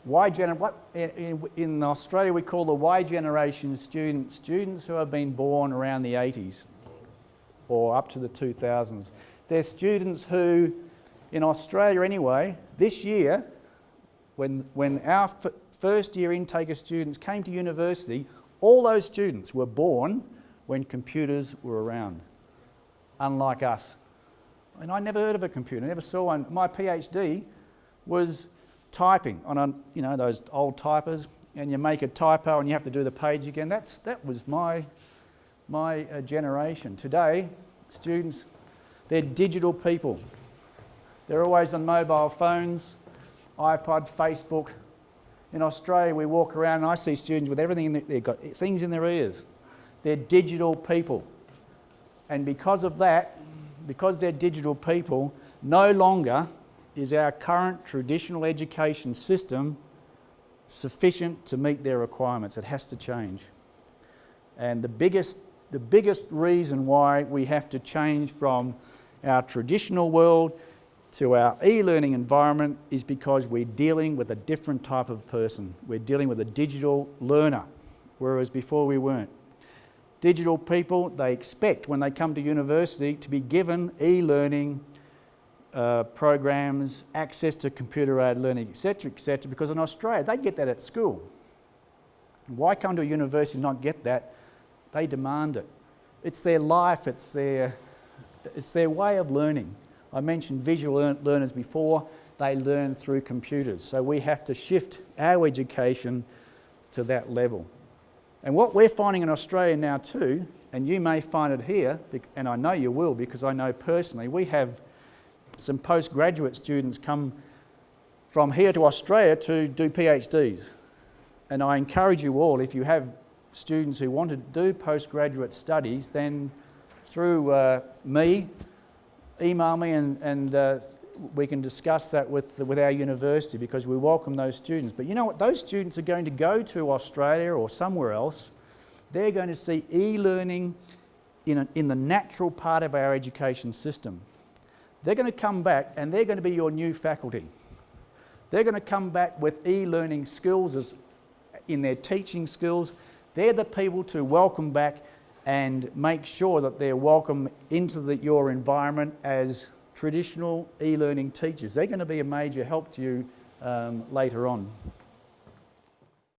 In Australia we call the Y generation students who have been born around the 80s or up to the 2000s. They're students who, in Australia anyway, this year, when our first year intake of students came to university, all those students were born when computers were around, unlike us. And I never heard of a computer, never saw one. My PhD was typing on those old typers, and you make a typo and you have to do the page again. That was my generation. Today, students, they're digital people. They're always on mobile phones, iPod, Facebook. In Australia, we walk around and I see students with everything they've got things in their ears. They're digital people. And because of that, because they're digital people, no longer is our current traditional education system sufficient to meet their requirements. It has to change. And the biggest reason why we have to change from our traditional world to our e-learning environment is because we're dealing with a different type of person. We're dealing with a digital learner, whereas before we weren't. Digital people, they expect when they come to university to be given e-learning programs, access to computer-aided learning, etc., because in Australia they get that at school. Why come to a university and not get that? They demand it. It's their life, it's their way of learning. I mentioned visual learners before. They learn through computers. So we have to shift our education to that level. And what we're finding in Australia now too, and you may find it here, and I know you will because I know personally, we have some postgraduate students come from here to Australia to do PhDs. And I encourage you all, if you have students who want to do postgraduate studies, then through me, email me and we can discuss that with our university because we welcome those students. But you know what? Those students are going to go to Australia or somewhere else. They're going to see e-learning in the natural part of our education system. They're going to come back and they're going to be your new faculty. They're going to come back with e-learning skills in their teaching skills. They're the people to welcome back and make sure that they're welcome into your environment as traditional e-learning teachers. They're going to be a major help to you later on.